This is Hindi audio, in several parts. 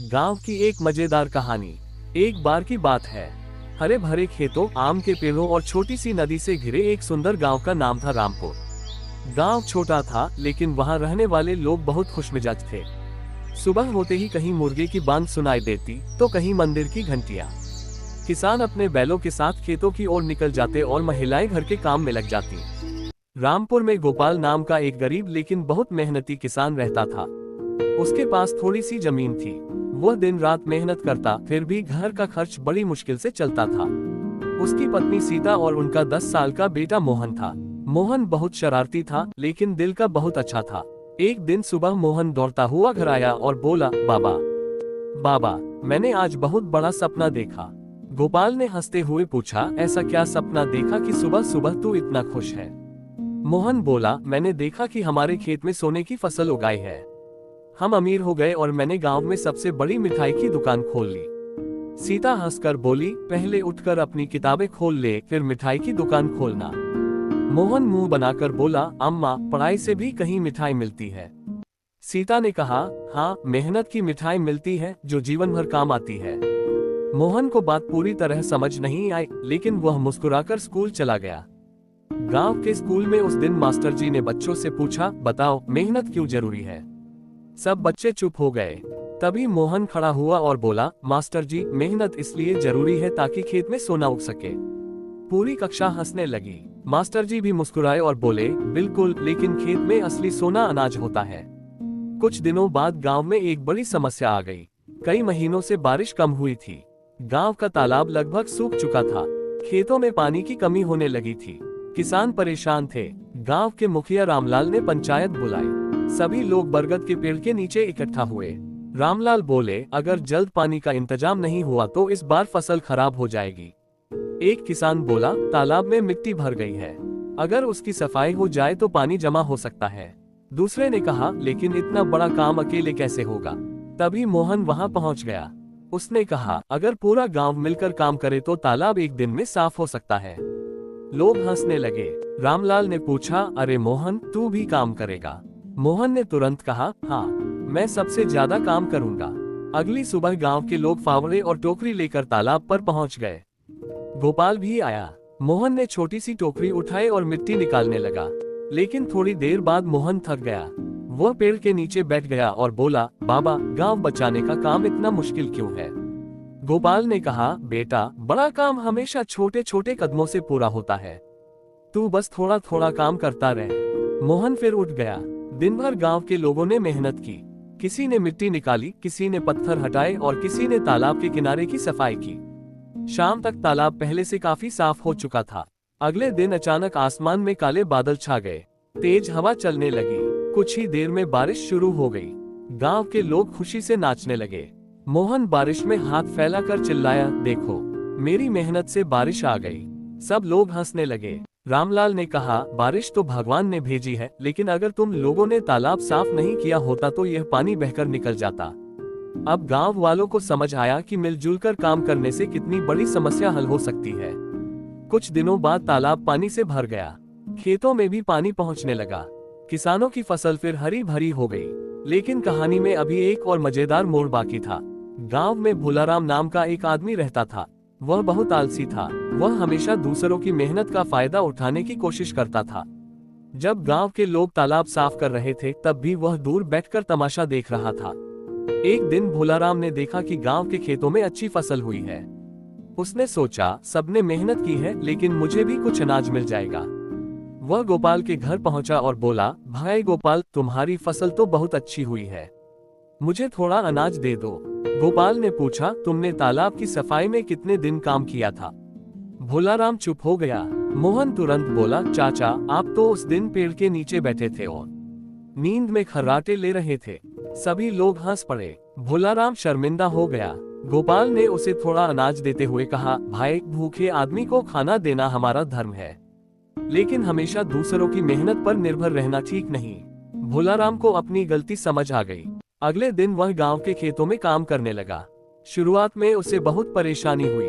गांव की एक मजेदार कहानी। एक बार की बात है, हरे भरे खेतों, आम के पेड़ों और छोटी सी नदी से घिरे एक सुंदर गांव का नाम था रामपुर। गांव छोटा था, लेकिन वहां रहने वाले लोग बहुत खुशमिजाज थे। सुबह होते ही कहीं मुर्गे की बांग सुनाई देती तो कहीं मंदिर की घंटियां। किसान अपने बैलों के साथ खेतों की ओर निकल जाते और महिलाएं घर के काम में लग जाती। रामपुर में गोपाल नाम का एक गरीब लेकिन बहुत मेहनती किसान रहता था। उसके पास थोड़ी सी जमीन थी। वह दिन रात मेहनत करता, फिर भी घर का खर्च बड़ी मुश्किल से चलता था। उसकी पत्नी सीता और उनका 10 साल का बेटा मोहन था। मोहन बहुत शरारती था, लेकिन दिल का बहुत अच्छा था। एक दिन सुबह मोहन दौड़ता हुआ घर आया और बोला, बाबा बाबा, मैंने आज बहुत बड़ा सपना देखा। गोपाल ने हंसते हुए पूछा, ऐसा क्या सपना देखा कि सुबह सुबह तू इतना खुश है? मोहन बोला, मैंने देखा कि हमारे खेत में सोने की फसल उगाई है। हम अमीर हो गए और मैंने गांव में सबसे बड़ी मिठाई की दुकान खोल ली। सीता हंसकर बोली, पहले उठकर अपनी किताबें खोल ले, फिर मिठाई की दुकान खोलना। मोहन मुंह बनाकर बोला, अम्मा, पढ़ाई से भी कहीं मिठाई मिलती है। सीता ने कहा, हाँ, मेहनत की मिठाई मिलती है जो जीवन भर काम आती है। मोहन को बात पूरी तरह समझ नहीं आई, लेकिन वह मुस्कुराकर स्कूल चला गया। गांव के स्कूल में उस दिन मास्टर जी ने बच्चों से पूछा, बताओ, मेहनत क्यों जरूरी है? सब बच्चे चुप हो गए। तभी मोहन खड़ा हुआ और बोला, मास्टर जी, मेहनत इसलिए जरूरी है ताकि खेत में सोना उग सके। पूरी कक्षा हंसने लगी। मास्टर जी भी मुस्कुराए और बोले, बिल्कुल, लेकिन खेत में असली सोना अनाज होता है। कुछ दिनों बाद गांव में एक बड़ी समस्या आ गई। कई महीनों से बारिश कम हुई थी। गांव का तालाब लगभग सूख चुका था। खेतों में पानी की कमी होने लगी थी। किसान परेशान थे। गांव के मुखिया रामलाल ने पंचायत बुलाई। सभी लोग बरगद के पेड़ के नीचे इकट्ठा हुए। रामलाल बोले, अगर जल्द पानी का इंतजाम नहीं हुआ तो इस बार फसल खराब हो जाएगी। एक किसान बोला, तालाब में मिट्टी भर गई है, अगर उसकी सफाई हो जाए तो पानी जमा हो सकता है। दूसरे ने कहा, लेकिन इतना बड़ा काम अकेले कैसे होगा? तभी मोहन वहां पहुंच गया। उसने कहा, अगर पूरा गांव मिलकर काम करे तो तालाब एक दिन में साफ हो सकता है। लोग हंसने लगे। रामलाल ने पूछा, अरे मोहन, तू भी काम करेगा? मोहन ने तुरंत कहा, हाँ, मैं सबसे ज्यादा काम करूंगा। अगली सुबह गांव के लोग फावड़े और टोकरी लेकर तालाब पर पहुंच गए। गोपाल भी आया। मोहन ने छोटी सी टोकरी उठाई और मिट्टी निकालने लगा, लेकिन थोड़ी देर बाद मोहन थक गया। वह पेड़ के नीचे बैठ गया और बोला, बाबा, गांव बचाने का काम इतना मुश्किल क्यों है? गोपाल ने कहा, बेटा, बड़ा काम हमेशा छोटे छोटे कदमों से पूरा होता है। तू बस थोड़ा थोड़ा काम करता रहे। मोहन फिर उठ गया। दिन भर गांव के लोगों ने मेहनत की। किसी ने मिट्टी निकाली, किसी ने पत्थर हटाए और किसी ने तालाब के किनारे की सफाई की। शाम तक तालाब पहले से काफी साफ हो चुका था। अगले दिन अचानक आसमान में काले बादल छा गए। तेज हवा चलने लगी। कुछ ही देर में बारिश शुरू हो गई। गांव के लोग खुशी से नाचने लगे। मोहन बारिश में हाथ फैलाकर चिल्लाया, देखो, मेरी मेहनत से बारिश आ गई। सब लोग हंसने लगे। रामलाल ने कहा, बारिश तो भगवान ने भेजी है, लेकिन अगर तुम लोगों ने तालाब साफ नहीं किया होता तो यह पानी बहकर निकल जाता। अब गांव वालों को समझ आया कि मिलजुल कर काम करने से कितनी बड़ी समस्या हल हो सकती है। कुछ दिनों बाद तालाब पानी से भर गया। खेतों में भी पानी पहुंचने लगा। किसानों की फसल फिर हरी भरी हो गई। लेकिन कहानी में अभी एक और मजेदार मोड़ बाकी था। गांव में भोलाराम नाम का एक आदमी रहता था। वह बहुत आलसी था। वह हमेशा दूसरों की मेहनत का फायदा उठाने की कोशिश करता था। जब गांव के लोग तालाब साफ कर रहे थे, तब भी वह दूर बैठकर तमाशा देख रहा था। एक दिन भोलाराम ने देखा कि गांव के खेतों में अच्छी फसल हुई है। उसने सोचा, सबने मेहनत की है, लेकिन मुझे भी कुछ अनाज मिल जाएगा। वह गोपाल के घर पहुंचा और बोला, भाई गोपाल, तुम्हारी फसल तो बहुत अच्छी हुई है, मुझे थोड़ा अनाज दे दो। गोपाल ने पूछा, तुमने तालाब की सफाई में कितने दिन काम किया था? भोलाराम चुप हो गया। मोहन तुरंत बोला, चाचा, आप तो उस दिन पेड़ के नीचे बैठे थे और नींद में खर्राटे ले रहे थे। सभी लोग हंस पड़े। भोलाराम शर्मिंदा हो गया। गोपाल ने उसे थोड़ा अनाज देते हुए कहा, भाई, भूखे आदमी को खाना देना हमारा धर्म है, लेकिन हमेशा दूसरों की मेहनत पर निर्भर रहना ठीक नहीं। भोलाराम को अपनी गलती समझ आ गई। अगले दिन वह गांव के खेतों में काम करने लगा। शुरुआत में उसे बहुत परेशानी हुई।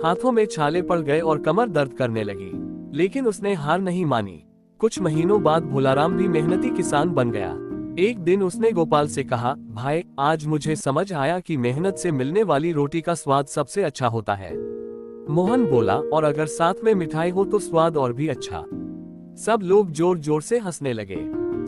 हाथों में छाले पड़ गए और कमर दर्द करने लगी, लेकिन उसने हार नहीं मानी। कुछ महीनों बाद भोलाराम भी मेहनती किसान बन गया। एक दिन उसने गोपाल से कहा, भाई आज मुझे समझ आया कि मेहनत से मिलने वाली रोटी का स्वाद सबसे अच्छा होता है। मोहन बोला, और अगर साथ में मिठाई हो तो स्वाद और भी अच्छा। सब लोग जोर जोर से हंसने लगे।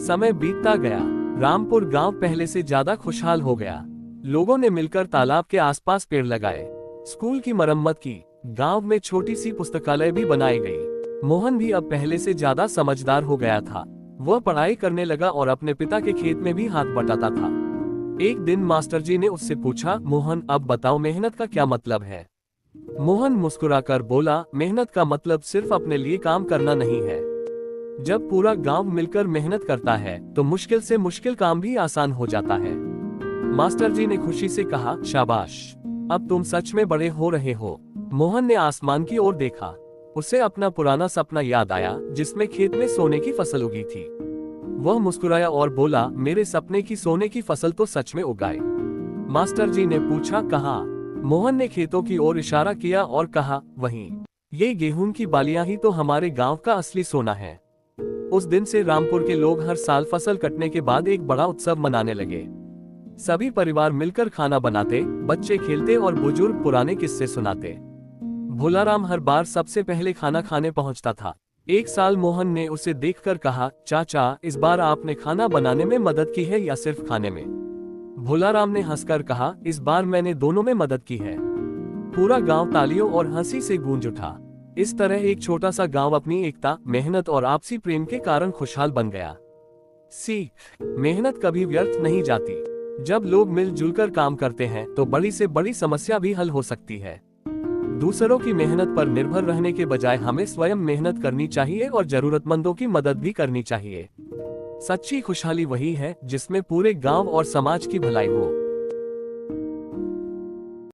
समय बीतता गया। रामपुर गांव पहले से ज्यादा खुशहाल हो गया। लोगों ने मिलकर तालाब के आसपास पेड़ लगाए, स्कूल की मरम्मत की, गांव में छोटी सी पुस्तकालय भी बनाई गई। मोहन भी अब पहले से ज्यादा समझदार हो गया था। वह पढ़ाई करने लगा और अपने पिता के खेत में भी हाथ बटाता था। एक दिन मास्टर जी ने उससे पूछा, मोहन अब बताओ मेहनत का क्या मतलब है। मोहन मुस्कुराकर बोला, मेहनत का मतलब सिर्फ अपने लिए काम करना नहीं है। जब पूरा गांव मिलकर मेहनत करता है तो मुश्किल से मुश्किल काम भी आसान हो जाता है। मास्टर जी ने खुशी से कहा, शाबाश, अब तुम सच में बड़े हो रहे हो। मोहन ने आसमान की ओर देखा। उसे अपना पुराना सपना याद आया जिसमें खेत में सोने की फसल उगी थी। वह मुस्कुराया और बोला, मेरे सपने की सोने की फसल तो सच में उगाई। मास्टर जी ने पूछा, कहाँ? मोहन ने खेतों की ओर इशारा किया और कहा, वहीं। ये गेहूं की बालियां ही तो हमारे गांव का असली सोना है। उस दिन से रामपुर के लोग हर साल फसल कटने के बाद एक बड़ा उत्सव मनाने लगे। सभी परिवार मिलकर खाना बनाते, बच्चे खेलते और बुजुर्ग पुराने किस्से सुनाते। भोलाराम हर बार सबसे पहले खाना खाने पहुंचता था। एक साल मोहन ने उसे देखकर कहा, चाचा इस बार आपने खाना बनाने में मदद की है या सिर्फ खाने में? भोलाराम ने हंसकर कहा, इस बार मैंने दोनों में मदद की है। पूरा गांव तालियों और हंसी से गूंज उठा। इस तरह एक छोटा सा गांव अपनी एकता, मेहनत और आपसी प्रेम के कारण खुशहाल बन गया। सीख, मेहनत कभी व्यर्थ नहीं जाती। जब लोग मिलजुल कर काम करते हैं तो बड़ी से बड़ी समस्या भी हल हो सकती है। दूसरों की मेहनत पर निर्भर रहने के बजाय हमें स्वयं मेहनत करनी चाहिए और जरूरतमंदों की मदद भी करनी चाहिए। सच्ची खुशहाली वही है जिसमें पूरे गांव और समाज की भलाई हो।